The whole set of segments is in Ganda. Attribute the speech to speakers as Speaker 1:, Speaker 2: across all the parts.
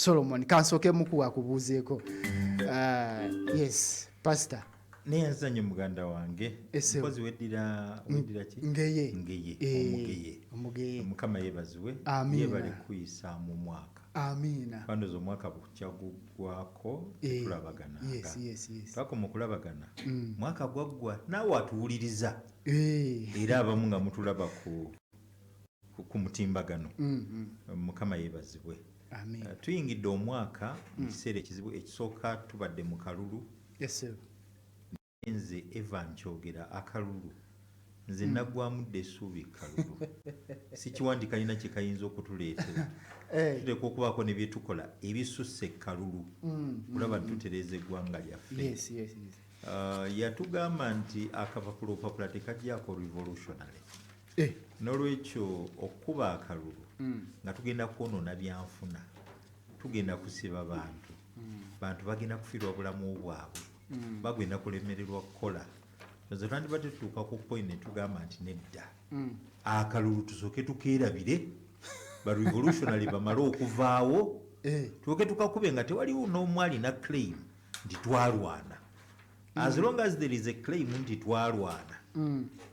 Speaker 1: Solomon kansoke muku akubuzeeko. Yes, pastor.
Speaker 2: Neyazanye muganda wange mpozi weddira ki ngeye omugeye mukama yebaziwe yebale kuyisa mu mwaka.
Speaker 1: Amina.
Speaker 2: Kwandoza omwaka bukyaguggwako tetulabagananga. Twakoma okulabagana mwaka gwaggwa naawe atuwuliriza era abamu nga mutulaba ku mutimbagano. Mukama yebazibwe. Tuyingidde omwaka mu kiseera ekizibu ekisooka tubadde mu kalulu. Nze Eva nkyogera akalulu nze naggwamu dda essuubi kalulu sikiwandika alina kye kayinza okutuleetera. Tuteekwa okubaako ne byetukola ebisusse kalulu kulaba tutereeza eggwanga lyaffe. Yatugamba nti akapapula opapula tekajjaako revolutionary. N'olwekyo okuba akalulu nga tugenda kwonoona byanfuna, tugenda kusiba bantu bagenda kufiirwa bulamu bwabwe, bagenda kulemererwa kukola. Nze twandibadde tutuuka ku point ne tugamba nti nedda akalulu tusooke tukeerabire ba revolutionary bamale okuvaawo, tuoke tukakube nga tewaliwo n'omu alina claim nti twalwana. As long as there is a claim nti twalwana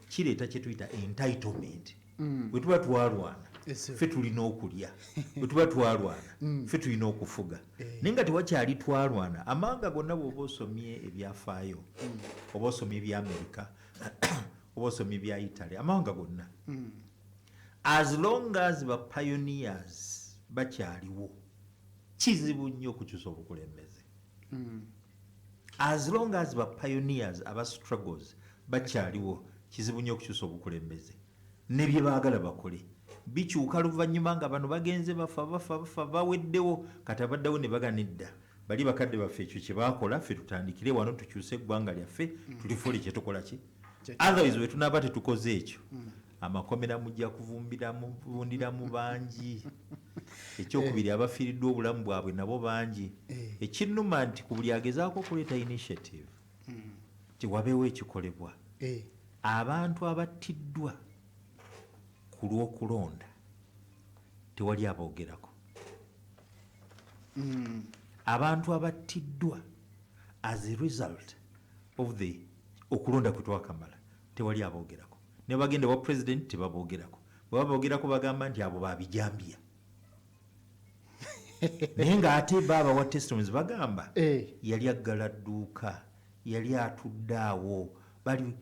Speaker 2: kireeta kye tuyita entitlement. Bwe tuba twalwana ffe tulina okulya, bwe tuba twalwana ffe tulina okufuga. Naye nga tewakyali twalwana, amawanga gonna bw'oba osomye ebyafaayo, oba osomye ebya America, oba osomye ebya Italy, amawanga gonna as long as ba pioneers bakyaliwo kizibu nnyo okukyusa obukulembeze. As long as ba pioneers aba struggles bakyaliwo kizibu nnyo okukyusa obukulembeze. Ne bye baagala bakole bikyuka luvannyuma nga bano bagenze bafa baweddewo, kati abaddewo ne baganidda bali bakadde baffe ekyo kye baakola ffe tutandikire wano tukyuse eggwanga lyaffe tulifole kye tukola ki. Otherwise bwe tunaaba tetukoze ekyo amakomera mujja kuvundiramu bangi. Ekyokubiri abafiiriddwa obulamu bwabwe nabo bangi. Ekinnuma nti ku buli agezaako okuleeta initiative tiwabeewo ekikolebwa. Abantu abattiddwa ku lw'okulonda tewali aboogerako. Abantu abattiddwa as a result of the okulonda kwe twakamala tewali aboogerako. Ne bagenda wa president tebaboogerako. Bwe baboogerako bagamba nti abo babijambiya. Naye ng'ate baba wa testimonies bagamba yali aggala dduuka, yali atudde awo, bali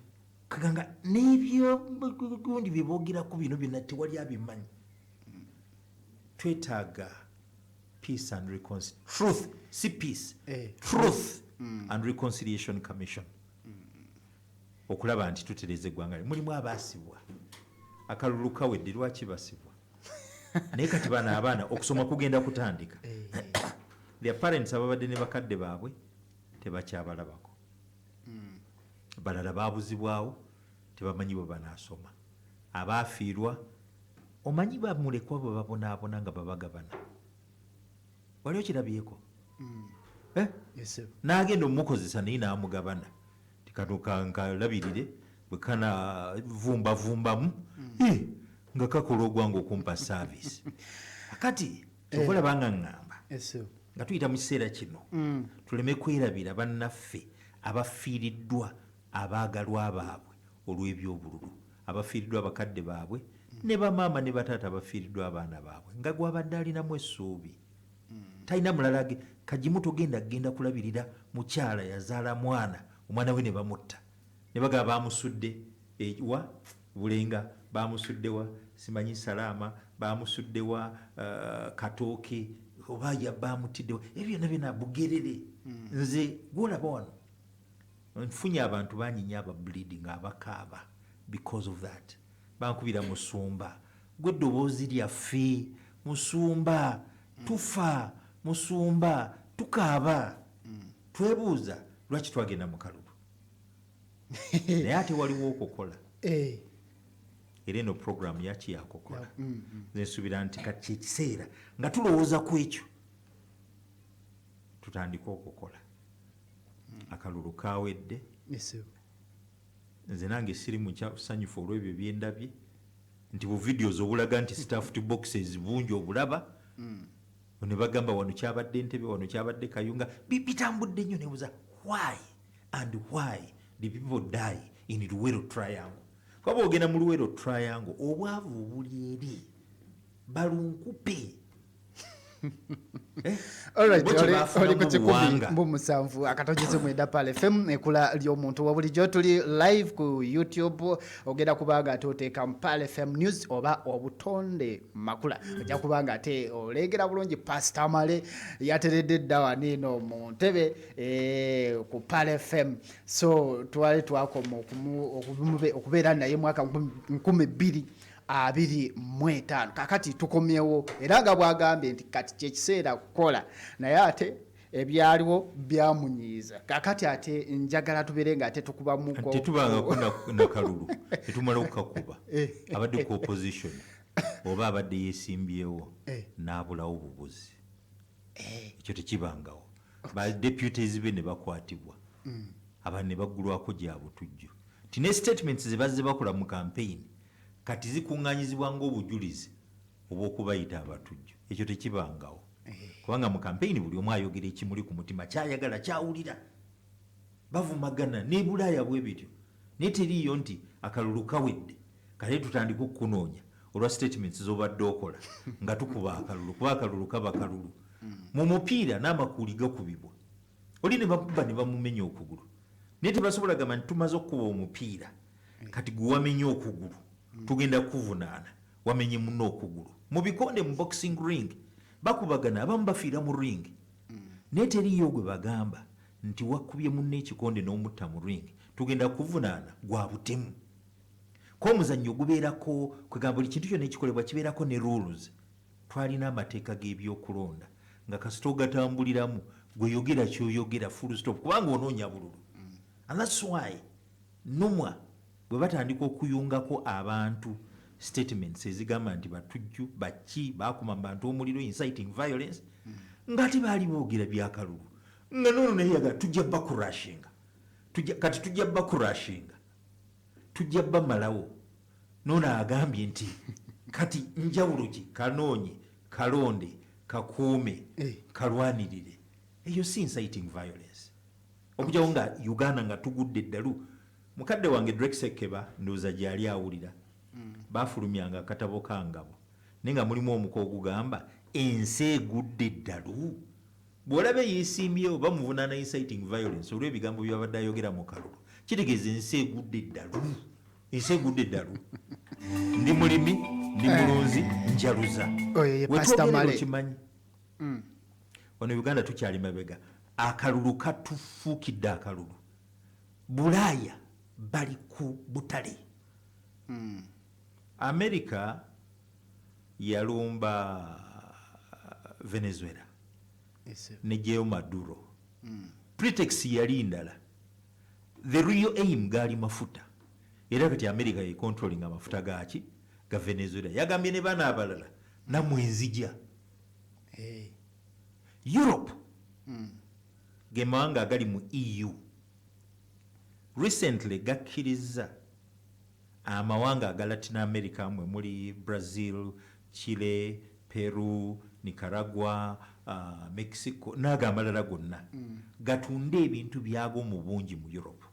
Speaker 2: kaganga n'ebyo gundi bye boogerako bino byonna tewali abimanyi. Twetaaga peace and reconciliation. Truth, si peace. Truth and Reconciliation Commission. Okulaba nti tutereeza eggwanga. Mulimu abaasibwa. Akalulu kawedde lwaki basibwa? Naye kati bano abaana okusoma kugenda kutandika. Their parents ababadde ne bakadde baabwe tebakyabalabako. Balala baabuzibwawo tebamanyi bwe banaasoma. Abaafiirwa omanyi bamulekwa bwe babonaabona nga babagabana. Wali okirabyeko? N'agenda omukozesa naye n'amugabana. Tikatuuka nkalabirire bwe kana vumbavumbamu nga kakola ogwanga okumpa service. Kati okulaba nga ŋŋamba nga tuyita mu kiseera kino tuleme kwerabira bannaffe abafiiriddwa abaagalwa baabwe olw'ebyobululu, abafiiriddwa abakadde baabwe ne bamaama ne bataata abafiiriddwa abaana baabwe nga gwabadde alinamu essuubi. Talina mulala kagimu togenda kulabirira mukyala yazaala omwana we ne bamutta ne bagaba bamusudde wa Bulenga, bamusuddewa simanyi Salaama, bamusuddewa Katooke, oba bamutiddewa. Ebyo byonna Bugerere. Nze gwolaba wano nfunye abantu banyinya aba bleeding abakaaba because of that. Bankubira Musumba, gwe eddoboozi lyaffe Musumba, tufa Musumba, tukaaba. Twebuuza lwaki twagenda mu kalulu. Naye ate waliwo okukola. Era eno program yaki yakukola. Nsuubira nti kati ekiseera nga tulowooza ku ekyo tutandika okukola. Akalulu kawedde. Nze nange siri musanyufu olw'ebyo byendabye nti bu videos obulaga nti stuffed boxes bungi obulaba ne bagamba wano kyabadde Ntebe, wano kyabadde Kayunga, bitambudde nnyo. Nebuuza why and why the people die in Luweero Triangle? Kuba ogenda mu Luweero Triangle obwavu buli eri balunkupe.
Speaker 1: Alright, oli ku 10:7 akatogeze mwenda pale FM ekula ly'omuntu wa bulijjo tuli live ku YouTube. Ogenda kubanga ate oteeka Mpale FM News oba obutonde makula ojja kubanga ate olengera bulungi Pastor Male yateredde dda waniino mu ntebe ku Pale FM. So twali twakoma okubeera naye mwaka 2025 kakati tukomyewo era nga bwagambye nti kati kyekiseera kukola naye ate ebyaliwo byamunyiiza. Kakati ate njagala tubeere nga ate tukubamuko
Speaker 2: tetubangako nakalulu tetumala okukakuba abadde ku opposition oba abadde yeesimbyewo n'abulawo bubuzi ekyo tekibangawo. ba deputies be ne bakwatibwa abantu ne baggulwako gya butujju ti ne statements ze bazze bakola mu campaign kati zikuŋŋaanyizibwa ng'obujulizi obw'okubayita abatujju. Ekyo tekibangawo kubanga mu campaign buli omu ayogera ekimuli ku mutima kyayagala kyawulira. Bavumagana ne Bulaaya bwe bityo naye teriiyo nti akalulu kawedde kale tutandika okukunoonya olwa statements z'obadde okola nga tukuba akalulu kuba akalulu kaba kalulu. Mu mupiira n'amakuuli gakubibwa oli ne bakuba ne bamumenya okugulu naye tebasobola gamba nti tumaze okukuba omupiira kati gwe wamenya okugulu tugenda kuvunaana wamenye muno okugulu. Mu bikonde mu boxing ring bakubagana abamu bafiira mu ring naye teriiyo gwe bagamba nti wakubye munne ekikonde n'omutta mu ring tugenda kuvunaana gwa butemu. Ko omuzannyo gubeerako kwegamba buli kintu kyonna ekikolebwa kibeerako ne rules. Twalina amateeka g'ebyokulonda nga kasita ogatambuliramu gwe yogera kyoyogera full stop kubanga onoonya bululu. And that's why numwa bwe batandika okuyungako abantu statements ezigamba nti batujju baki bakuma mu bantu omuliro inciting violence ng'ate baali boogera byakalulu nga nono naye yaga tujja bakurashinga kati tujja bakurashinga tujja bamalawo. Nono agambye nti kati njawulo ki kanoonye kalonde kakuume kalwanirire. Eyo si inciting violence. Okujjawo nga Uganda nga tugudde eddalu. Mukadde wange Drake Sekeba ndowooza gyali awulira baafulumyanga akatabo kangabo naye nga mulimu omuko ogugamba ensi egudde eddalu. Bw'olaba yeesimbyewo bamuvunaana inciting violence olw'ebigambo byabadde ayogera mu kalulu kitegeeza ensi egudde eddalu. Ensi egudde eddalu. Ndi mulimi ndi mulunzi njaluza wetwogerera okimanyi. Wano Uganda tukyali mabega. Akalulu katufuukidde akalulu. Bulaaya bali ku butale. America yalumba Venezuela nejeyo Maduro. Pretext yali ndala. The real aim gali mafuta. Era kati America ye controlling amafuta gaki ga Venezuela. Yagambye ne bana abalala namwe nzija. Europe ge mawanga agali mu EU recently gakkiriza amawanga aga Latin America mwe muli Brazil, Chile, Peru, Nicaragua, Mexico n'agamalala gonna gatunda ebintu byago mu bungi mu Europe.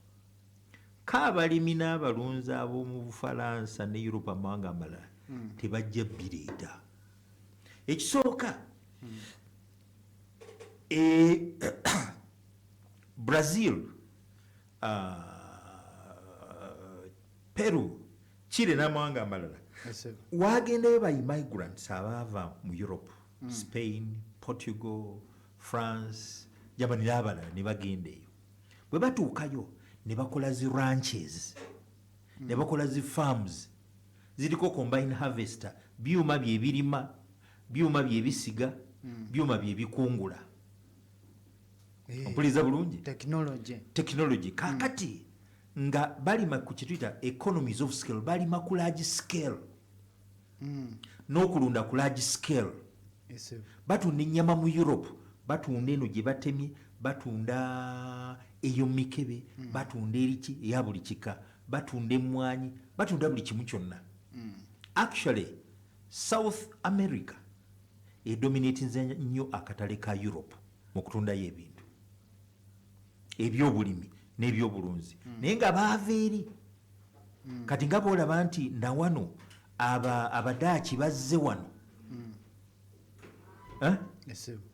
Speaker 2: Kaabalimi n'abalunzi ab'omu Bufalansa ne Europe amawanga amalala tebajja bireeta. Ekisooka Brazil, Peru, Chile n'amawanga amalala waagendayo ba immigrants abaava mu Europe, Spain, Portugal, France, Germany n'abalala ne bagenda eyo. Bwe batuukayo ne bakola zi ranches ne bakola zi farms ziriko combine harvester, byuma byebirima, byuma byebisiga, byuma byebikungula. Ompuliriza bulungi technology kakati nga balima ku kituyita economies of scale balima ku large scale n'okulunda ku large scale. Batunda ennyama mu Europe batunda eno gye batemye batunda eyo mikebe batunda eriki eya buli kika batunda emmwanyi batunda buli kimu kyonna. Actually South America edominatinze nnyo akatale ka Europe mu kutundayo ebintu ebyobulimi n'ebyobulunzi naye nga baava eri kati nga boolaba nti nawano abadaaki bazze wano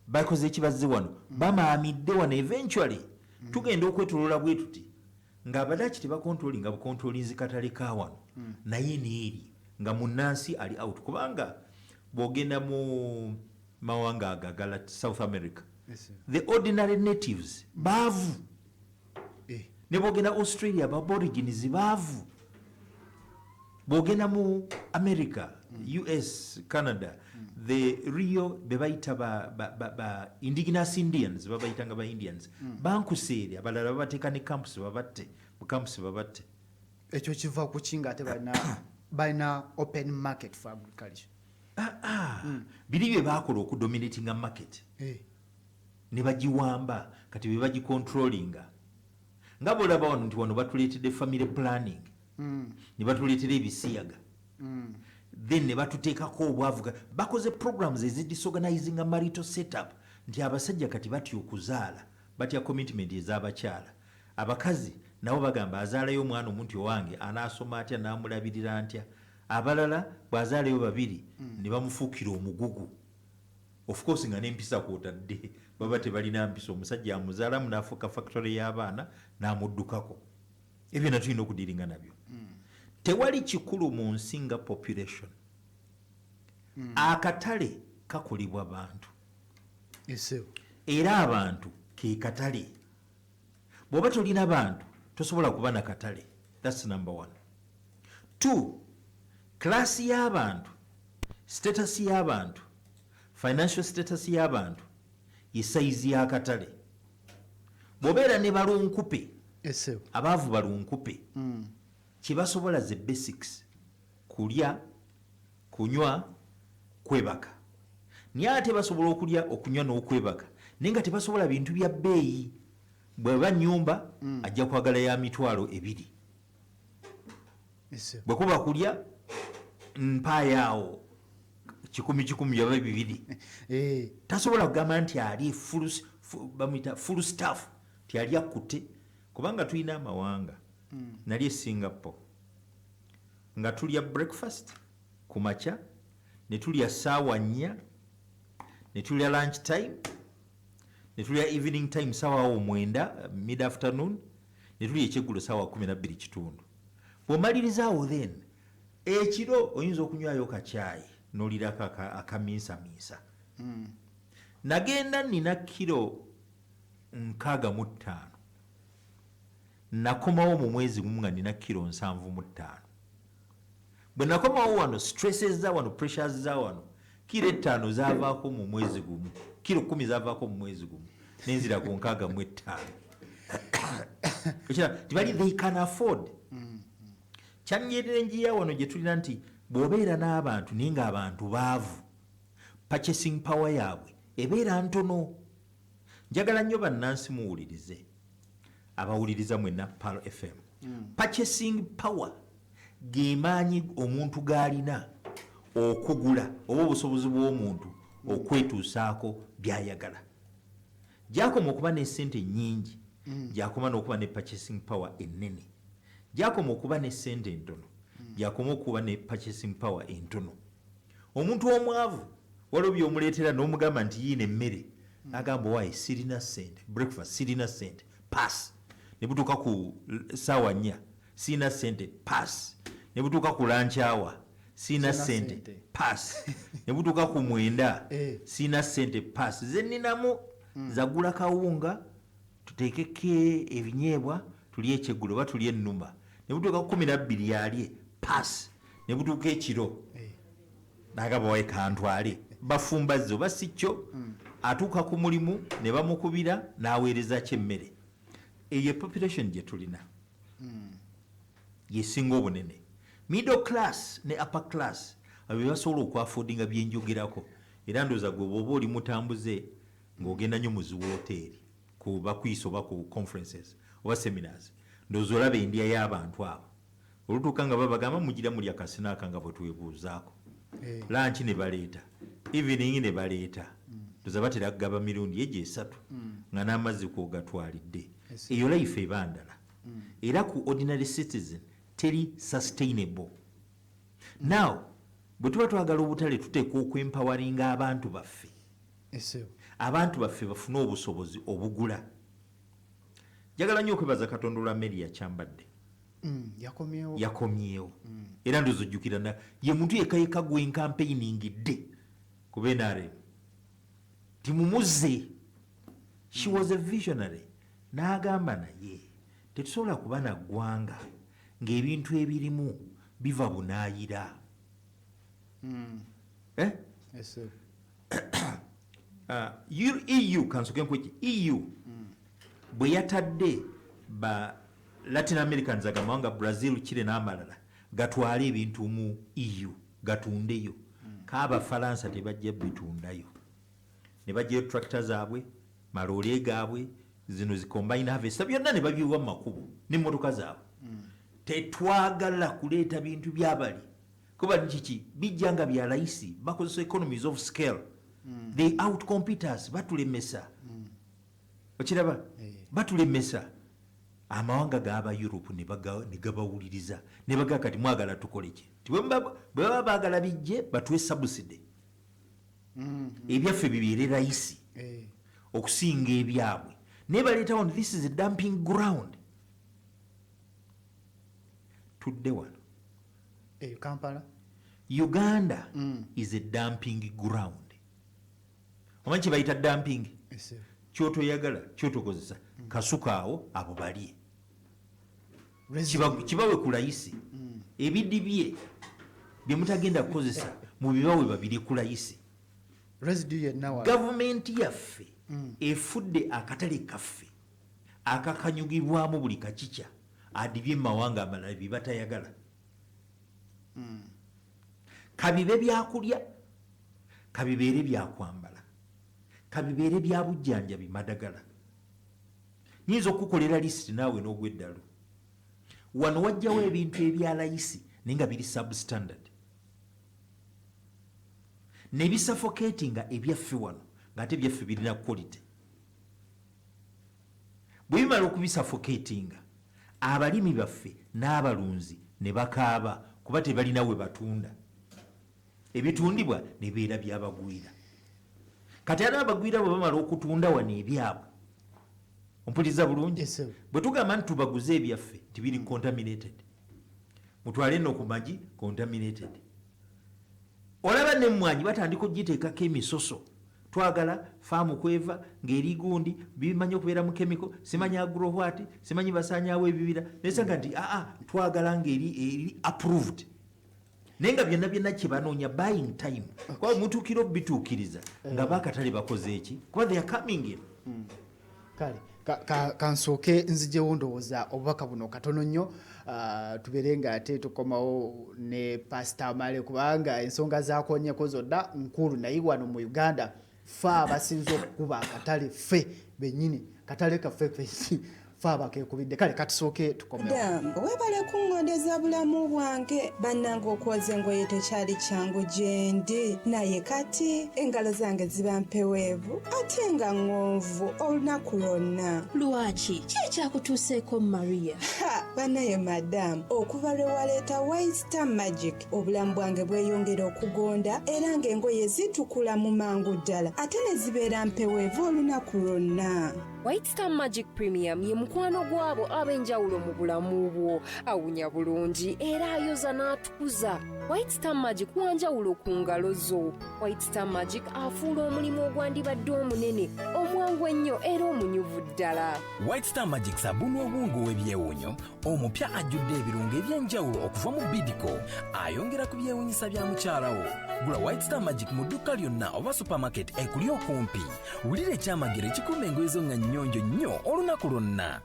Speaker 2: bakoze ekibazze wano bamaamidde wano eventually tugenda okwetolola bwe tuti nga abadaaki tebakontrolinga bukontrolinzi katale ka wano naye neeri nga munnansi ali out kubanga bwogenda mu mawanga agagala South America the ordinary natives baavu ne bwogenda Australia aborigines baavu bwogenda mu America US Canada the real bebayita ba indigenous Indians babayitanga ba Indians bankuseeri abalala babateeka ne campus babatte mu campus babatte
Speaker 1: ekyo kiva ku kinga ate balina open market for agriculture
Speaker 2: biri bye baakola okudominatinga market ne bagiwamba kati be bagicontrollinga nga bolaba wano nti wano batuleetedde family planning ne batuleetera ebisiyaga then ne batuteekako obwavu bakoze programs ezidisorganizing marital setup nti abasajja kati batya okuzaala batya commitment ez'abakyala abakazi nabo bagamba azaalayo omwana omuntu owange anaasoma atya n'amulabirira ntya abalala bw'azaalayo babiri ne bamufuukira omugugu of course nga n'empisa kwotadde baba tebalina mpisa omusajja amuzaalamu n'afuuka factory y'abaana n'amuddukako ebyo na tulina okudiringa nabyo tewali kikulu mu nsi nga population akatale kakolebwa bantu era abantu ke katale bw'oba tolina bantu tosobola kuba na katale that's number 1 2 class y'abantu status y'abantu financial status y'abantu ye size y'akatale bw'obeera ne balunkupe abaavu balunkupe kibasobola ze basics kulya kunywa kwebaka naye ate basobola okulya okunywa n'okwebaka naye nga tebasobola bintu bya bbeeyi bweba nyumba ajja kwagala ya mitwalo 2 bwe kuba kulya mpayaawo 1,000 yaba 2 tasobola kugamba nti ali bamwita full staff ti ali akutte kubanga tulina amawanga nali e Singapore nga tulya breakfast ku makya ne tulya ssaawa 4 ne tulya lunch time ne tulya evening time ssaawa 9 mid afternoon ne tulya ekyeggulo ssaawa 12 kitundu bw'omaliriza then ekiro oyinza okunywayo kacaayi n'olirako akaminsamiinsa nagenda nina kilo 65 nakomawo mu mwezi gumu nga nina kilo 75 bwe nakomawo wano stresses za wano pressures za wano kilo 5 zaavaako mu mwezi gumu kilo 10 zaavaako mu mwezi gumu nenzira ku 65 tibali they can afford kyanyerera njiya wano gye tulina nti bw'obeera n'abantu naye nga abantu baavu purchasing power yaabwe ebeera ntono njagala nnyo bannansi muwulirize abawuliriza mwenna Palo FM purchasing power gemaanyi omuntu g'alina okugula oba obusobozi bw'omuntu okwetuusaako by'ayagala gyakoma okuba ne ssente nnyingi gyakoma n'okuba ne purchasing power ennene gyakoma okuba ne ssente entono gyakoma okuba ne purchasing power entono omuntu omwavu waliwo by'omuleetera n'omugamba nti yiina emmere agamba waayi sirina ssente breakfast sirina ssente pass ne butuuka ku ssaawa 4 sirina ssente pass ne butuuka ku lunch hour sirina ssente pass ne butuuka ku 9 sirina ssente pass ze nninamu zagula kawunga tuteekeko ebinyeebwa tulye ekyeggulo oba tulye ennuma ne butuuka ku 12 yalye pass ne butuuka ekiro n'agamba waayi kantwale bafumbazze oba si kyo atuuka ku mulimu ne bamukubira n'aweereza kyemmere eyo population gye tulina yesinga obunene middle class ne upper class abo basobola okwafoodinga byenjogerako era ndooza gwe bw'oba oli mutambuze ng'ogenda nnyo mu ziwooteeri ku bakwiso oba ku conferences oba seminars ndooza olaba endya y'abantu abo olutuuka nga babagamba mugira mulya kasinaaka nga bwe twebuuzaako lanchi ne baleeta evening ne baleeta toza batera kugaba mirundi egyo 3 nga n'amazzi kwogatwalidde eyo life eba ndala era ku ordinary citizen teri sustainable. Now bwe tuba twagala obutale tuteekwa okwempawalinga abantu baffe abantu baffe bafune obusobozi obugula. Njagala nnyo okwebaza Katonda olwa Mary yakyambadde yakomyewo era ndozojjukira ye muntu yekayeka gwe campaigning-dde ku NRM timumuze. She was a visionary. N'agamba naye tetusobola kuba na ggwanga ng'ebintu ebirimu biva bunaayira. EU kansoke nkweki EU bwe yatadde ba Latin Americans agamawanga Brazil, Chile n'amalala gatwale ebintu mu EU gatundeyo k'Abafalansa tebajja bitundayo ne bajjayo tractor zaabwe malori gaabwe zino zicombine harvester byonna ne babiwa mu makubo n'emmotoka zaabwe. Tetwagala kuleeta bintu byabali kuba nkiki bijjanga bya layisi bakozesa economies of scale. They outcompete us batulemesa okiraba batulemesa. Amawanga gaba Europe ne gabawuliriza ne baga kati mwagala tukole ki bwe baba baagala bijje batwe subsidy ebyaffe bibeere layisi okusinga ebyabwe ne baleeta wano. This is a dumping ground. Tudde wano
Speaker 1: Kampala
Speaker 2: Uganda is a dumping ground. Omanyi kye bayita dumping? Kyotoyagala kyotokozesa kasukaawo abo bali kibawe ku layisi ebiddi bye mutagenda kukozesa mu bibawe babiri ku layisi. Gavumenti yaffe efudde akatale kaffe akakanyugibwamu buli kakica adibye mu mawanga amalala bye batayagala. Kabibe byakulya kabibeere byakwambala kabibeere bya bujjanjabi madagala. Nyinza okukolera lisiti naawe n'ogw'eddalu wano wajjawo ebintu ebya layisi naye nga biri substandard ne bisuffocatinga ebyaffe wano ng'ate ebyaffe birina quality. Bwe bimala okubisuffocatinga abalimi baffe n'abalunzi ne bakaaba kuba tebalina we batunda ebitundibwa ne beera byabagwira. Kati ate abagwira bwe bamala okutunda wano ebyabwe ompuliriza bulungi bwe tugamba nti tubaguze ebyaffe tibiri contaminated mutwale nno ku magi contaminated. Olaba n'emmwanyi batandika ogiteekako emisoso twagala faamu kweva ng'eri gundi bimanyi okubeera mu chemical simanyi agrowat simanyi basaanyaawo ebibira nesanga nti twagala ng'eri approved naye nga byonna kye banoonya buying time kuba mutuukira okubituukiriza nga baakatale bakoze eki kuba they are coming in.
Speaker 1: Kale kansooke nzijewo ndowooza obubaka buno katono nnyo tubeere nga ate tukomawo ne Pastor Male kubanga ensonga zakonyeko zonna nkulu naye wano mu Uganda ffe abasinza okukuba akatale ffe bennyini katale kaffe ffe abakekubidde. Kale katusooke tukomewo.
Speaker 3: Weebale kuŋŋondeza bulamu bwange bannanga okwoza engoye tekyali kyangu gye ndi naye kati engalo zange ziba mpeweevu ate nga ŋŋonvu olunaku lwonna.
Speaker 4: Lwaki ki ekyakutuuseeko Maria?
Speaker 3: Bannaye madamu okuva lwe waleeta White Star Magic obulamu bwange bweyongera okugonda era ng'engoye zitukula mu mangu ddala ate ne zibeera mpeweevu olunaku lwonna.
Speaker 4: White Star Magic Premium ye mukwano gwabo ab'enjawulo mu bulamu bwo. Awunya bulungi era ayoza n'atukuza. White Star Magic wanjawulo ku ngalo zo. White Star Magic afuula omulimu ogwandibadde omunene omwangu ennyo era omunyuvu ddala.
Speaker 5: White Star Magic sabuni obwungu w'ebyewunyo omupya ajjudde ebirungo eby'enjawulo okuva mu Bidco ayongera ku byewunyisa bya mukyalawo. Gula White Star Magic mu dduka lyonna oba supermarket ekuli okumpi. Wulira ekyamagero ekikuuma engoye zo nga nnyonjo nnyo olunaku lwonna.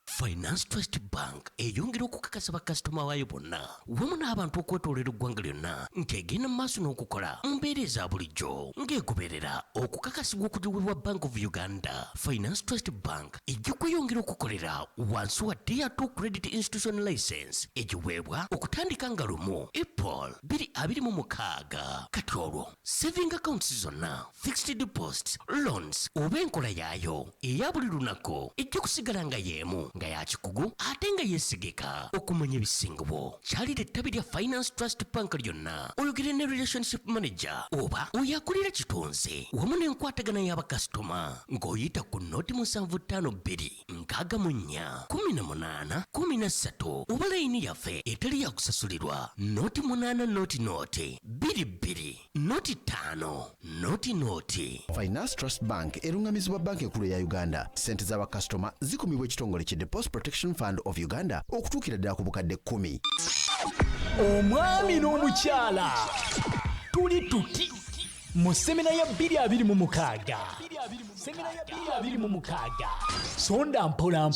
Speaker 6: Final Finance Trust Bank eyongera okukakasa bakasitoma waayo bonna wamu n'abantu okwetoolera eggwanga lyonna nti egenda mu maaso n'okukola mu mbeera eza bulijjo ng'egoberera okukakasibwa okugiweebwa Bank of Uganda. Finance Trust Bank ejja kweyongera okukolera wansi wa Tier 2 Credit Institution License egiweebwa okutandika nga lumu April 2026. Kati olwo saving accounts zonna, fixed deposits, loans oba enkola yaayo eya buli lunaku ejja kusigala nga yeemu nga yakikugu ate nga yeesigika. Okumanya ebisingawo kyalira ettabi lya Finance Trust Bank lyonna, oyogere ne relationship manager oba oyakulira kitonze wamu n'enkwatagana y'abakasitoma ng'oyita ku noti 75241813 oba layini yaffe etali yakusasulirwa noti 8 noti 22 noti.
Speaker 7: Finance Trust Bank erungamizibwa banka enkulu ya Uganda. Sente z'abakasitoma zikumibwa ekitongole ki Deposit Protection Fund of Uganda okutuukira ddala ku bukadde 10.
Speaker 8: Omwami n'omukyala tuli tuti mu semina ya 2026. Sonda mpola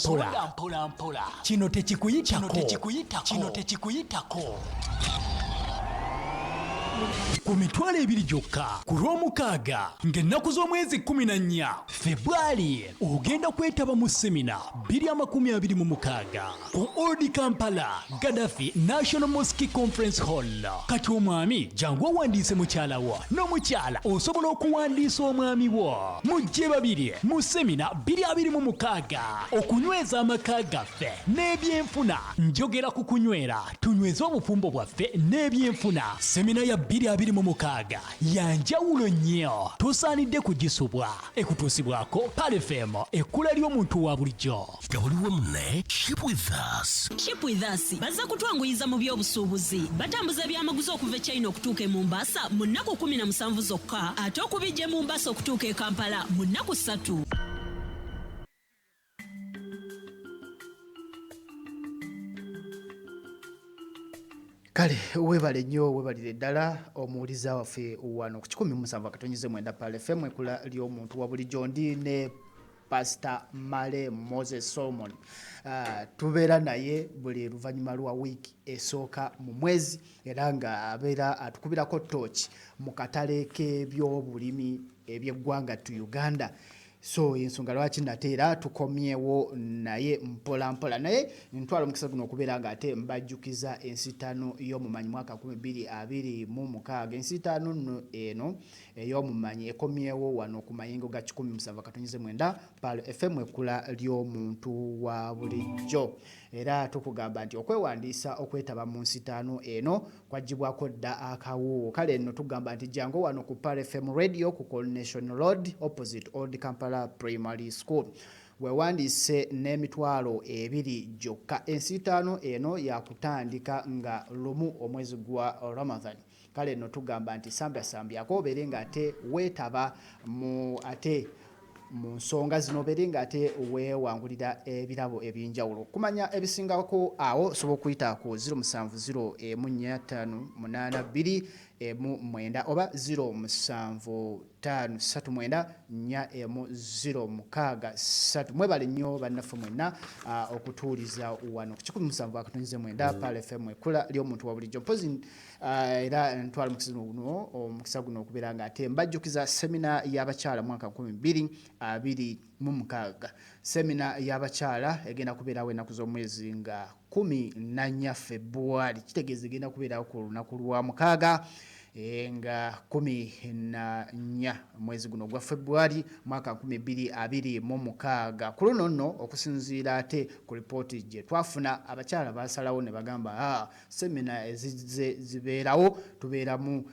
Speaker 8: kino tekikuyitako ku mitwalo 2 gyokka ku Lwomukaaga ng'ennaku z'omwezi 14 February ogenda kwetaba mu semina 2026 ku Old Kampala Gaddafi National Mosque Conference Hall. Kati omwami jangu owandiise mukyala wo n'omukyala osobola okuwandiisa omwami wo mujje babiri mu semina 2026 okunyweza amaka gaffe n'ebyenfuna. Njogera ku kunywera tunyweza obufumbo bwaffe n'ebyenfuna. Semina ya 2026 yanjawulo nnyo, tosaanidde kugisubwa. Ekutuusibwako Pale FM ekkula ly'omuntu wa bulijjo.
Speaker 6: Nga waliwo munne Ship with Us
Speaker 9: bazza kutwanguyiza mu by'obusuubuzi. Batambuza ebyamaguzi okuva e China okutuuka e Mombasa mu nnaku 17 zokka, ate okubijja e Mombasa okutuuka e Kampala mu nnaku 3.
Speaker 1: Kale webale nnyo webalire ddala omuwuliza waffe wano ku 17 Pale FM ekkula ly'omuntu wa bulijjo. Ndi ne Pastor Male Moses Solomon. Tubeera naye buli luvannyuma lwa wiiki esooka mu mwezi era nga abeera atukubirako tooki mu katale k'ebyobulimi eby'eggwanga tu Uganda. So ensonga lwaki nateera tukomyewo naye mpola naye ntwala omukisa guno okubeera nga ate mbajjukiza ensitano y'omumanyi mwaka 2026. Ensitano eno ey'omumanyi ekomyewo wano ku mayingo ga 17 Pale FM ekkula ly'omuntu wa bulijjo. Era tukugamba nti okwewandiisa okwetaba mu nsitano eno kwagibwako dda akawuwo. Kale nno tugamba nti jangu wano ku Pale FM Radio ku Coronation Road opposite Old Kampala Primary School. Wewandiise n'emitwalo 2 gyokka. Ensitano eno yakutandika nga lumu omwezi gwa Ramadan. Kale nno tugamba nti sambyako obeere nga ate weetaba mu ate mu nsonga zino obeere nga ate weewangulira ebirabo eby'enjawulo. Kumanya ebisingako awo osobola okuyita ku 0704582 oba 075394063. Mwebale nnyo bannaffe mwenna okutuuliza wano ku 17 Pale FM ekkula ly'omuntu wa bulijjo. Mpozi era ntwala omukisa guno okubeera nga ate mbajjukiza semina y'abakyala mwaka 2026. Semina y'abakyala egenda kubeerawo ennaku z'omwezi nga 14 February. Kitegeeza egenda kubeerawo ku lunaku lwa 6 nga 14 mwezi guno gwa February mwaka 2026. Ku luno nno okusinziira ate ku lipooti gye twafuna, abakyala basalawo ne bagamba semina ezizze zibeerawo tubeeramu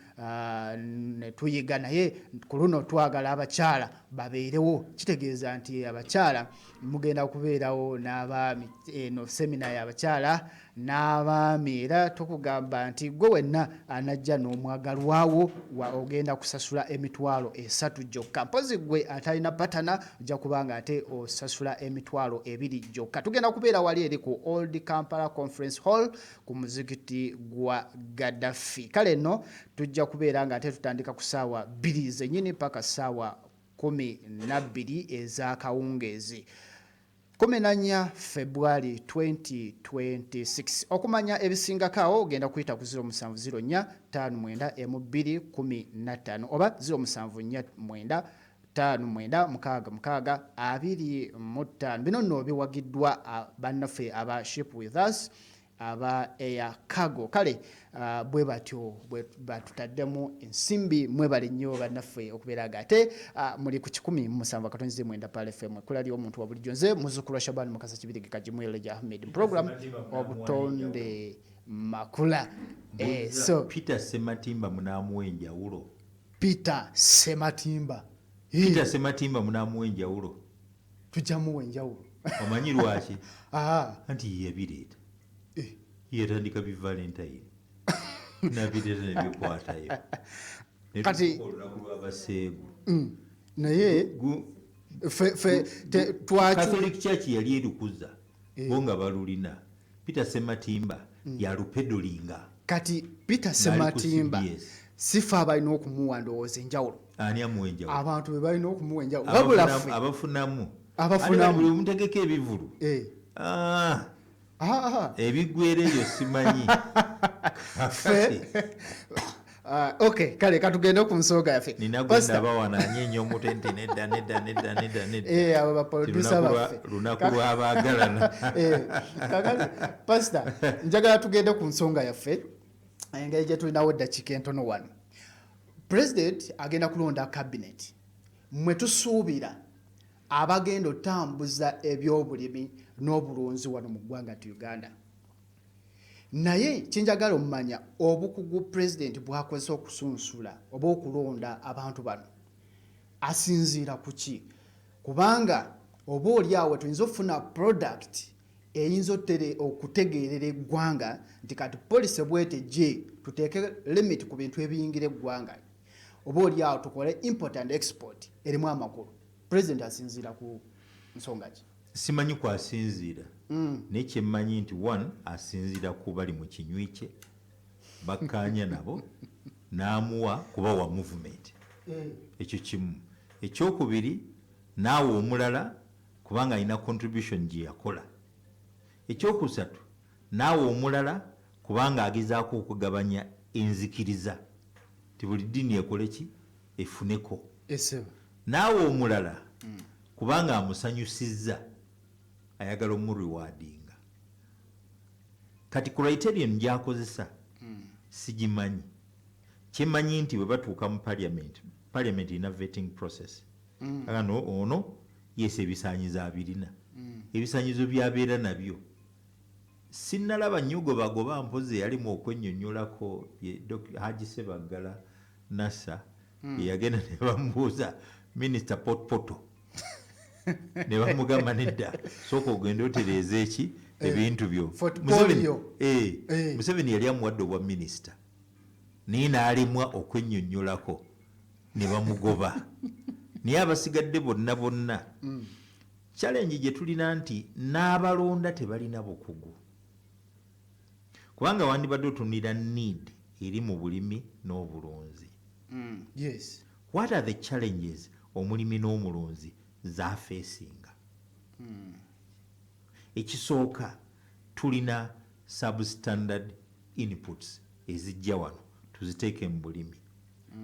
Speaker 1: ne tuyiga, naye ku luno twagala abakyala babeerewo. Kitegeeza nti abakyala mugenda kubeerawo n'abaami, eno semina y'abakyala n'abaami. Era tukugamba nti gwe wenna anajja n'omwagalwawo ogenda kusasula emitwalo 3 gyokka. Mpozi gwe atalina patana ojja kubanga ate osasula emitwalo 2 gyokka. Tugenda kubeera wali eri ku Old Kampala Conference Hall ku muzikiti gwa Gaddafi. Kale nno tujja kubeera nga ate tutandika ku ssaawa 2 zennyini paka ssaawa 12 ez'akawungeezi. 14 February 2026 okumanya ebisingakaawo ogenda kuyita ku 0704 59 oba 0749 59 bino nno biwagiddwa bannaffe aba Ship With Us aba Air Cargo kale bwe batyo batutaddemu ensimbi mwebale nnyo bannaffe okubeera gate muli ku 17 Pale FM kulali omuntu wa bulijjo nze muzzukulu wa Shaban Mukasa Kibirige Kajimweleja Ahmed program obutonde makula
Speaker 2: so Peter Sematimba munamuwa enjawulo
Speaker 1: Peter Sematimba
Speaker 2: munamuwa enjawulo
Speaker 1: tujamuwa enjawulo
Speaker 2: omanyi lwaki anti yebireeta yatandika bi Valentine nabireeta nebikwatayo
Speaker 1: kati
Speaker 2: lwabaseegu
Speaker 1: naye
Speaker 2: Catholic Church yali erukuza bo nga balulina Peter Sematimba yalupedolinga
Speaker 1: kati Peter Sematimba sifa abalina okumuwa ndowooza enjawulo
Speaker 2: ani amuwa enjawulo
Speaker 1: abantu bebalina okumuwa enjawulo wabula
Speaker 2: abafunamu buli mutegeka ebivulu ebiggwera ebyo simanyi
Speaker 1: okay kale katugende ku nsonga yaffe
Speaker 2: nina gwenda abawananye nnyo omutente nedda
Speaker 1: abo baproducer baffe
Speaker 2: lunaku lwabaagalana
Speaker 1: kakale pastor njagala tugende ku nsonga yaffe engeri gye tulinawo eddakiika entono wano president agenda kulonda cabinet mwe tusuubira abagenda otambuza ebyobulimi n'obulunzi wano mu ggwanga tu Uganda naye kyenjagala omumanya obukugu president bwakozesa okusunsula oba okulonda abantu bano asinziira ku ki kubanga oba oli awo tuyinza okufuna product eyinza okutegeerera eggwanga nti kati police bwete gye tuteeke limit ku bintu ebiyingira eggwanga oba oli awo tukole import and export erimu amakulu president asinziira ku nsonga ki
Speaker 2: simanyi kwasinziira naye kyemmanyi nti one asinziira ku bali mu kinywi kye bakkaanya nabo n'amuwa kubawa movement ekyo kimu ekyokubiri naawe omulala kubanga alina contribution gye yakola ekyokusatu naawe omulala kubanga agezaako okugabanya enzikiriza ti buli ddiini ekole ki efuneko naawe omulala kubanga amusanyusizza ayagala omurewardinga kati criterion gyakozesa sigimanyi kyemmanyi nti bwe batuuka mu parliament erina vetting process agano ono yesi ebisaanyizo abirina ebisaanyizo byabeera nabyo sinnalaba nnyogobagoba mpozi yalimu okwennyonnyolako Haji Sebaggala Nassa yagenda ne bamubuuza minisita Potpoto ne bamugamba nedda sooka ogenda otereeza eki ebintu byo Museveni yali amuwadde obwa minisita naye n'alemwa okwennyonnyolako ne bamugoba naye abasigadde bonna challenge gye tulina nti n'abalonda tebalina bukugu kubanga wandibadde otunira need eri mu bulimi n'obulunzi what are the challenges omulimi n'omulunzi zafeesinga ekisooka tulina substandard inputs ezijja wano tuziteeke mu bulimi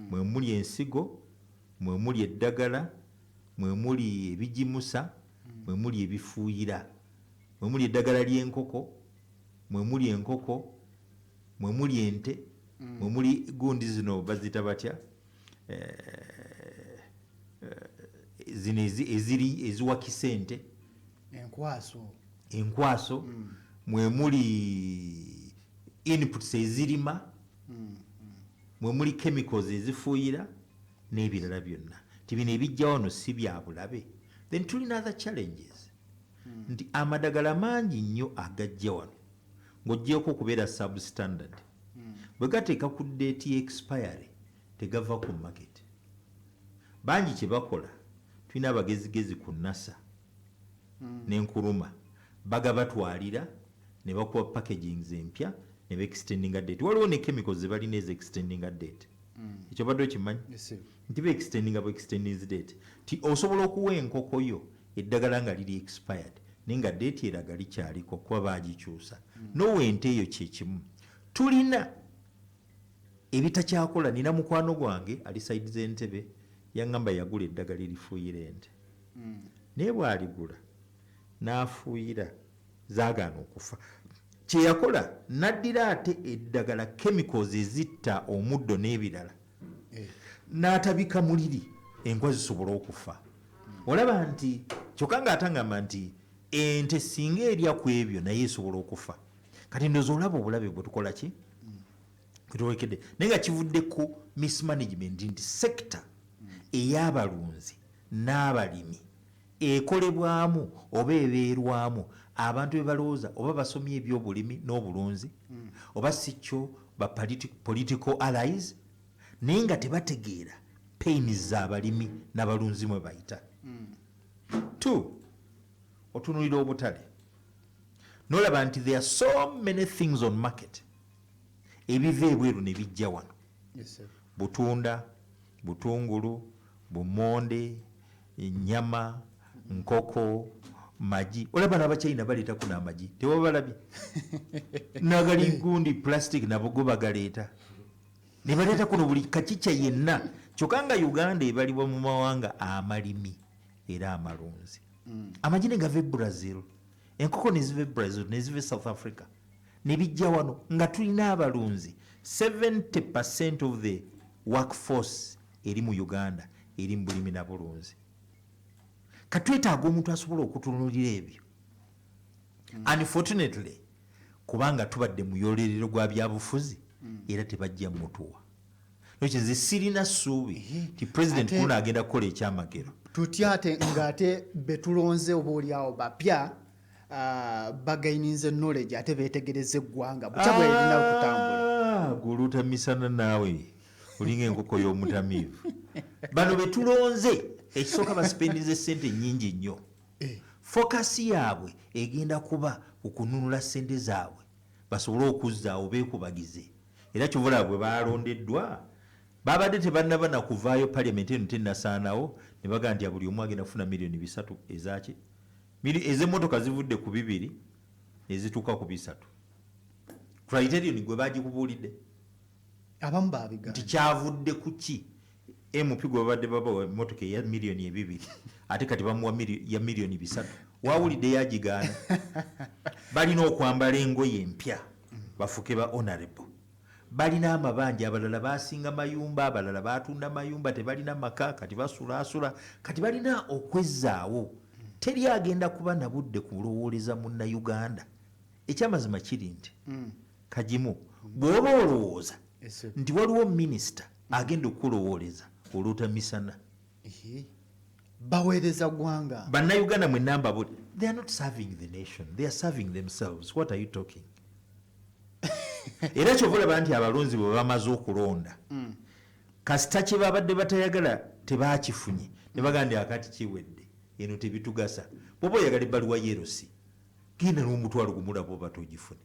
Speaker 2: mwe muli ensigo mwe muli eddagala mwe muli ebigimusa mwe muli ebifuuyira mwe muli eddagala ly'enkoko mwe muli enkoko mwe muli ente mwe muli gundi zino bazita batya zino eziwakisa ente enkwaso mwe muli inputs ezirima mwe muli chemicals ezifuuyira n'ebirala byonna tibino ebijja wano si bya bulabe then tulina other challenges nti amadagala mangi nnyo agajja wano ng'oggyeko okubeera substandard bwe gateeka ku date y'expiry tegava ku market bangi kye bakola tulina abagezigezi ku NASA n'enkuluma bagabatwalira ne bakuba packagings empya ne ba-extendinga date waliwo ne chemicals ze balina ezi-extendinga date ekyo badde okimanyi nti ba-extendinga bu-extending date ti osobola okuwa enkoko yo eddagala nga liri expired ninga date eraga likyaliko kuba bagikyusa nowente eyo kyekimu tulina ebitakyakola. Nina mukwano gwange ali saidi z'entebe yaŋŋamba yagula eddagala erifuuyira ente naye bw'aligula n'afuuyira zaagaana okufa. Kye yakola n'addira ate eddagala chemicals ezitta omuddo n'ebirala n'atabika muliri enkwa zisobola okufa. Olaba nti kyokka ng'atangamba nti ente singa erya ku ebyo naye esobola okufa. Kati ndowooza olaba obulabe bwe tukola ki kwetwolekedde naye nga kivudde ku mismanagement nti sekita ey'abalunzi n'abalimi ekolebwamu oba ebeerwamu abantu be balowooza oba basomye ebyobulimi n'obulunzi oba si kyo ba political allies naye nga tebategeera pains z'abalimi n'abalunzi mwe bayita. 2 otunulira obutale n'olaba nti there are so many things on market ebiva ebweru ne bijja wano. Butunda, butungulu, bumonde, ennyama, nkoko, magi. Olaba n'abachina baleetako n'amagi tewabalabye nagali gundi plastic nabo go bagaleeta ne baleeta kuno buli kakica yenna. Kyokka nga Uganda ebalibwa mu mawanga amalimi era amalunzi. Amagi ne gava e Brazil, enkoko ne ziva e Brazil ne ziva e South Africa ne bijja wano nga tulina abalunzi. 70% of the workforce eri mu Uganda eri mu bulimi na bulunzi. Katwetaaga omuntu asobola okutunulira ebyo. Unfortunately kubanga tubadde mu yolerero gwa byabufuzi era tebajja mutuwa. Nekyo nze sirina ssuubi ti president kuno agenda kukola ekyamagero.
Speaker 1: Tutya ate ng'ate betulonze oba oliawo bapya bagaininze knowledge ate beetegereze eggwanga bukya bwe lirina okutambula.
Speaker 2: Guluta misana naawe olinga enkoko y'omutamiivu. Bano betulonze ekisooka basipendinze ssente nnyingi nnyo. Fokasi yaabwe egenda kuba okununula ssente zaabwe basobole okuzzaawo beekubagize. Era kyovula bwe balondeddwa babadde tebannaba na kuvaayo parliament eno tennasaanawo ne bagaa nti buli omu agenda kufuna miliyoni 3 ezaki ez'emmotoka zivudde ku 2 ezituuka ku 3. Criterion gwe bagikubuulidde
Speaker 1: abamu babiga
Speaker 2: nti kyavudde ku ki MP gwe babadde babawa emmotoka eya miliyoni 2 ate kati bamuwa ya miliyoni 3. Waawulidde yagigaana. Balina okwambala engoye empya bafuke ba honorable. Balina amabanja abalala basinga mayumba abalala batunda mayumba tebalina maka kati basulaasula kati balina okwezzaawo. Teri agenda kuba na budde kulowooleza munna Uganda. Ekyamazima kiri nti kagimu bw'oba olowooza nti waliwo minisita agenda okulowooleza oluuta misana
Speaker 1: baweereza ggwanga.
Speaker 2: Bannayuganda mwe namba buli they are not serving the nation, they are serving themselves. What are you talking? Era kyovulaba nti abalonzi bwe bamaze okulonda kasita kye babadde batayagala tebakifunye ne baganda akati kiwedde eno tebitugasa. Bw'oba oyagala ebbaluwa yerosi genda n'omutwalo gumulaba oba togifune.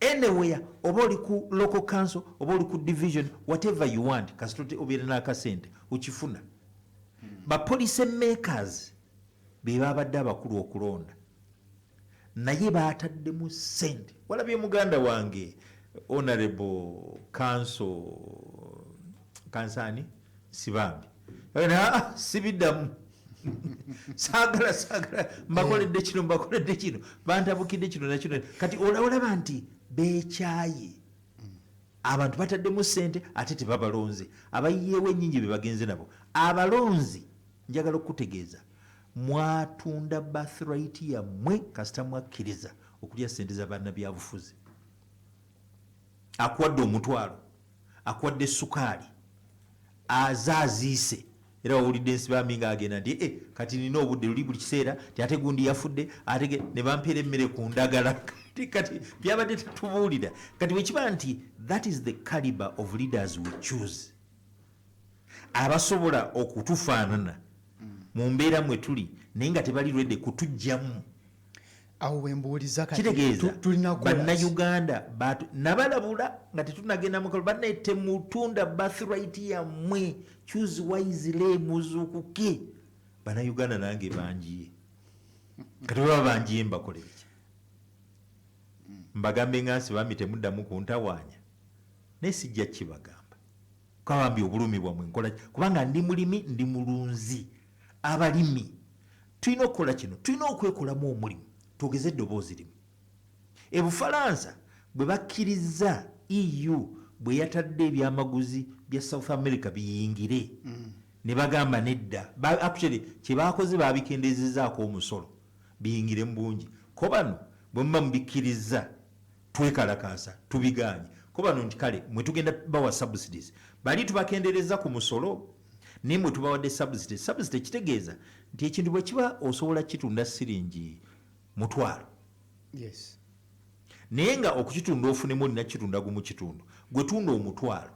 Speaker 2: Anywhere oba oli ku local council oba oli ku division whatever you want kasita obeera n'akasente okifuna. Ba police makers be babadde abakulu okulonda naye baataddemu ssente. Walabye muganda wange honorable council kansani Sibambi sibiddamu saagala mbakoledde kino bantabukidde kino nakino. Kati olaba nti beekyaye abantu bataddemu ssente ate tebabalonze. Abayiyeewo ennyingi be bagenze nabo. Abalonzi njagala okutegeeza mwatunda birthright yammwe kasita mwakkiriza okulya ssente za bannabyabufuzi. Akuwadde omutwalo akuwadde sukaali azaaziise era wawulidde Nsibambi ng'agenda nti kati nina obudde luli buli kiseera ti ate gundi yafudde ate ne bampeera emmere ku ndagala kati byabadde tetubuulira. Kati bwekiba nti that is the caliber of leaders we choose abasobola okutufaanana mu mbeera mwe tuli naye nga tebali lwedde kutujjamu.
Speaker 1: Awo wembuuliza kati
Speaker 2: kitegeeza bannayuganda nabalabula nga tetunagenda mukalo bannaye temutunda birthright yammwe choose wisely muzuukuke. Bannayuganda nange bangiye kati baba banjimba koleki mbagambe ngansi bami temuddamu kuntawaanya naye sijja kibagamba kawambi obulumi bwamwe nkola kubanga ndi mulimi ndi mulunzi abalimi tulina okukola kino tulina okwekolamu omulimu twogeze eddoboozi limu ebufalansa bwe bakkiriza EU bwe yatadde ebyamaguzi bya South America biyingire ne bagamba nedda actually kye baakoze babikendeezezaako omusolo biyingire mu bungi ko bano bwe muba mubikkiriza twekalakaasa tubiganye ko bano nti kale mwe tugenda bawa subsidies bali tubakendereza ku musolo naye mwe tubawadde subsidies kitegeeza nti ekintu bwe kiba osobola kitunda siringi mutwalo
Speaker 1: yes
Speaker 2: naye nga okukitunda ofunemu olina kitunda gumu kitundu gwe tunda omutwalo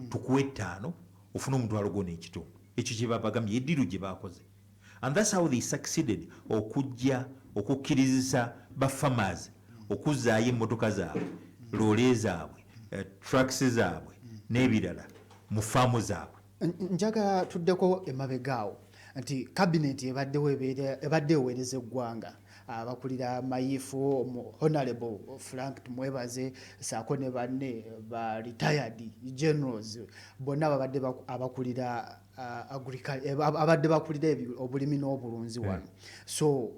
Speaker 2: tukuwa 5 ofune omutwalo gwona ekitundu ekyo kye babagambye eddiru gye bakoze and that's how they succeeded okujja okukkirizisa bafarmers okuzzaayo emmotoka zaabwe loole zaabwe trucks zaabwe n'ebirala mu faamu zaabwe.
Speaker 1: Njaga tuddeko emabegaawo nti kabineti ebadde eweereza eggwanga abakulira mayifu Honorable Frank Tumwebaze saako ne banne ba retired generals bonna babadde abakulira abadde bakulira obulimi n'obulunzi wano so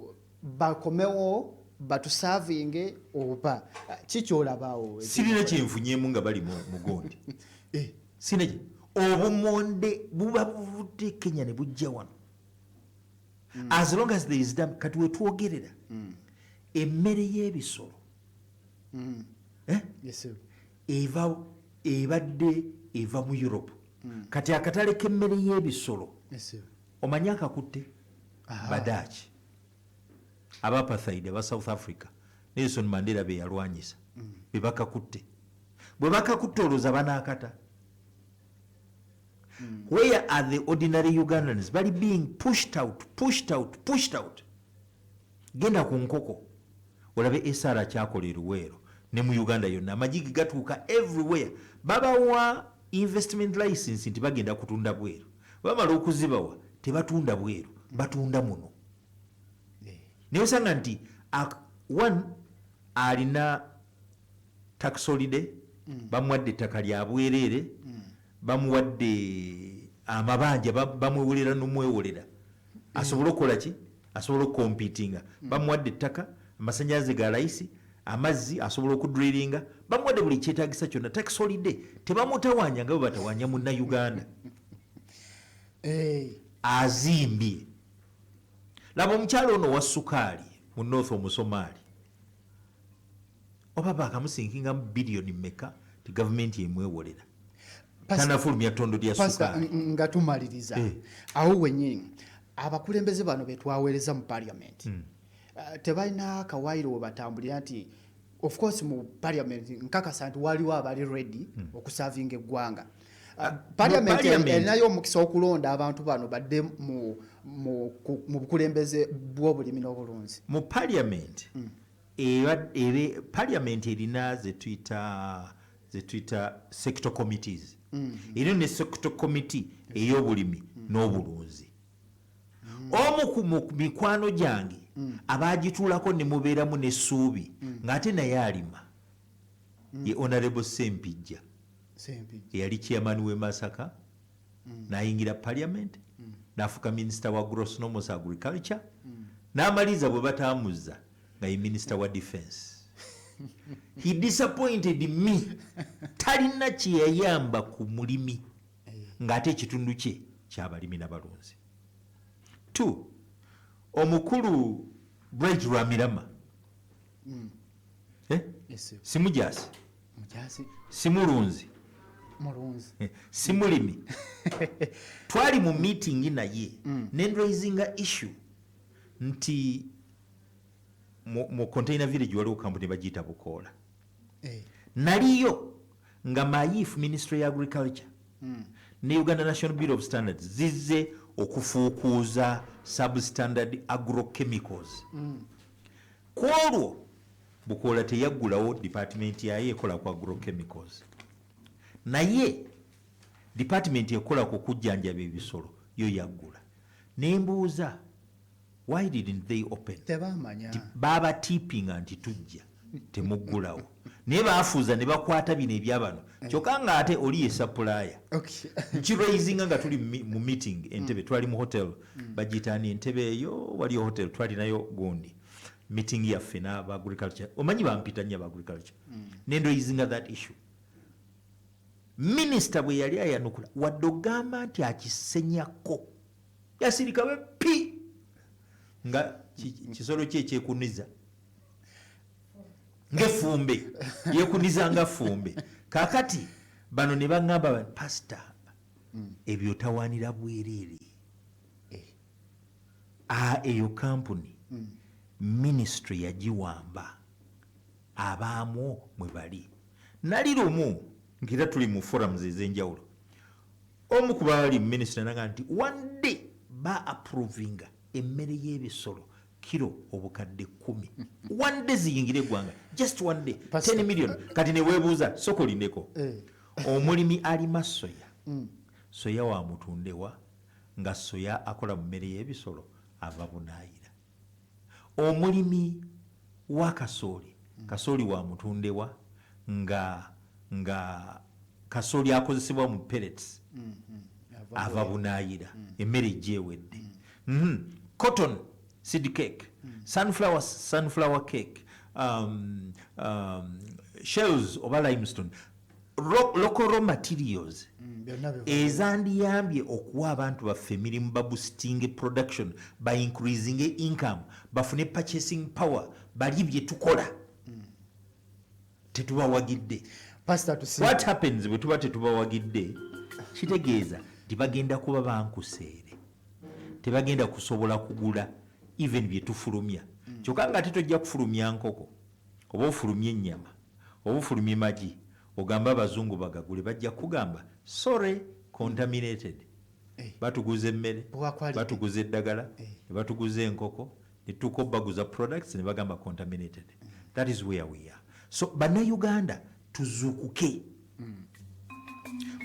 Speaker 1: bakomewo batusavinge oba kikyolabaawo
Speaker 2: sirina kyenfunyemu nga bali mugondi sinaje obumonde buba buvudde Kenya ne bujja wano as long as there is dam kati wetwogerera emmere y'ebisolo ebadde eva mu Europe kati akatale k'emmere y'ebisolo omanyi akakutte badaki abapathide aba South Africa Nelson Mandela be yalwanyisa be bakakutte bwe bakakutte olowooza banaakata where are the ordinary Ugandans bali being pushed out genda ku nkoko olabe esara kyakola eruweero ne mu Uganda yonna amagigi gatuuka everywhere babawa investment license nti bagenda kutunda bweru bamala okuzibawa tebatunda bweru batunda muno naye osanga nti one alina tax holiday bamuwadde ettaka lya bwereere bamuwadde amabanja bamwewolera n'omwewolera asobola okukola ki asobola okukompitinga bamuwadde ettaka amasanyalaze ga layisi amazzi asobola okudrilinga bamuwadde buli kyetaagisa kyonna tax holiday tebamutawaanya nga bwe batawaanya munna Uganda azimbye laba omukyalo ono wa sukaali mu north omusomaali oba bakamusinkinga mu biliyoni mmeka ti gavumenti emwewolera tanafulumya ttondo lya sukaali
Speaker 1: nga tumaliriza awo wenyini abakulembeze bano betwaweereza mu parliament tebalina kawairo we batambulira nti of course mu parliament nkakasa nti waliwo abali ready okusavinga eggwanga parliament erinayo omukisa okulonda abantu bano badde mu bukulembeze bw'obulimi n'obulunzi
Speaker 2: mu parliament parliament erina zetuyita sector committees erina ne sector committee ey'obulimi n'obulunzi omu ku mikwano gyange abagituulako ne mubeeramu n'essuubi ng'ate naye alima ye Honorable Sempijja eyali chairman w'e Masaka n'ayingira parliament n'afuuka minister wa gross normal agriculture n'amaliza bwe bataamuzza nga ye minister wa defense he disappointed me talina kyeyayamba ku mulimi ng'ate ekitundu kye kyabalimi n'abalunzi 2 omukulu Bright Rwamirama simujasi simulunzi simulimi twali mu meeting naye nendraisinga issue nti mu container village waliwo kampuni bagiyita Bukoola naliyo nga mayifu ministry ya agriculture ne Uganda National Bureau of Standards zizze okufuukuuza substandard agrochemicals kwolwo Bukoola teyaggulawo department yaye ekola ku agrochemicals naye department ekola ku kujjanjaba ebisolo yo yaggula nembuuza why didn't they open?
Speaker 1: Tebamanya.
Speaker 2: Baba tippinga nti tujja temuggulawo naye baafuuza ne bakwata bino ebyabano kyokka nga ate oli ye supplier. Nkiraisinga nga tuli mu meeting Entebbe, twali mu hotel bagitaani Entebbe eyo waliyo hotel twalinayo gundi meeting yaffe n'aba agriculture, omanyi bampita nnyo aba agriculture nendoyizinga that issue. Minisita bwe yali ayanukula wadde ogamba nti akisenyako yasirika we pi nga kisolo kye ekyekuniza ng'effumbe yeekuniza nga ffumbe. Kaakati bano ne baŋŋamba pasita ebyo tawaanira bwereere eyo kampuni ministry yagiwamba abaamu mwe bali. Nali lumu ngera tuli mu forums ez'enjawulo omu ku baali ministry naga nti one day ba approvinga emmere y'ebisolo kilo obukadde 10 one day ziyingire eggwanga, just one day 10 million. Kati ne weebuuza soko lindeko omulimi alima soya soya wa mutundewa nga soya akola mu mmere y'ebisolo ava bunaayira. Omulimi wa kasooli kasooli wa mutundewa nga kasooli akozesebwa mu pellets ava bunaayira emmere gyewedde. Cotton seed cake, sunflower cake, shells oba limestone, local raw materials ezandiyambye okuwa abantu baffe emirimu baboosting production by increasing income bafune purchasing power bali bye tukola tetubawagidde. What happens bwe tuba tetubawagidde kitegeeza tibagenda kuba bankuseere, tebagenda kusobola kugula even bye tufulumya. Kyokka nga tetojja kufulumya nkoko oba ofulumya ennyama oba ofulumya magi ogamba abazungu bagagule, bajja kugamba sorry contaminated. Batuguza emmere, batuguza eddagala, ne batuguza enkoko, ne tukobaguza products ne bagamba contaminated. That is where we are. So bannayuganda tuzuukuke.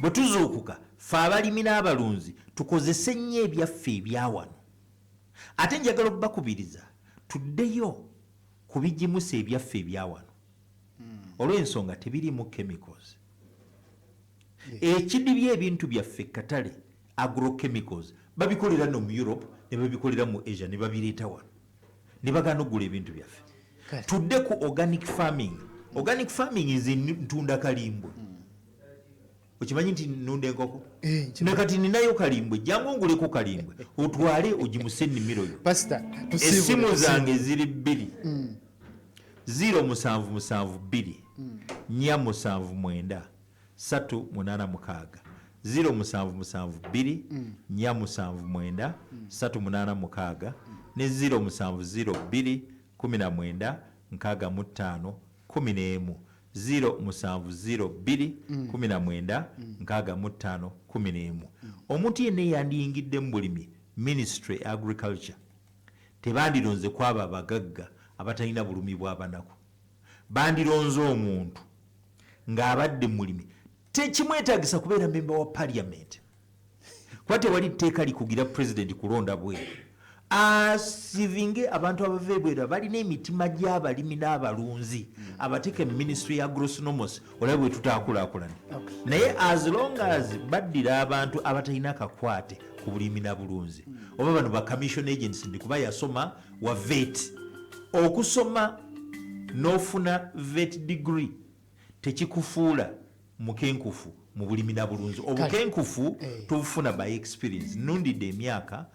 Speaker 2: Bwe tuzuukuka fe abalimi n'abalunzi tukozese nnyo ebyaffe ebyawano. Ate njagala okubakubiriza tuddeyo ku bigimusa ebyaffe ebyawano olw'ensonga tebirimu chemicals. Ekidibya ebintu byaffe katale agrochemicals babikolera no mu Europe ne babikolera mu Asia ne babireeta wano ne bagana okugula ebintu byaffe. Tudde ku organic farming. Organic farming nze ntunda kalimbwe. Okimanyi nti nnunda enkoko nakati ninayo kalimbwe, jangu onguleko kalimbwe otwale ogimuse ennimiro yo. Essimu zange ziri 2 07772 479 386 07772 479 386 ne 0702 19 65 11 0702 19 65 11. Omuntu yenna yandiyingidde mu bulimi Ministry Agriculture tebandironze kwaba abagagga abatalina bulumi bw'abanaku, bandironze omuntu ng'abadde mulimi tekimwetaagisa kubeera member wa parliament kuba tewali tteeka likugira president kulonda bweru. Asivinge abantu abava ebweru balina emitima gy'abalimi n'abalunzi abateeke mu ministry ya agronomos olaba bwe tutaakulaakulana. Naye as long as baddira abantu abatalina kakwate ku bulimi na bulunzi oba bano ba commission agents ndi kuba yasoma wa vet. Okusoma n'ofuna vet degree tekikufuula mukenkufu mu bulimi na bulunzi. Obukenkufu tubufuna by experience. Nundidde emyaka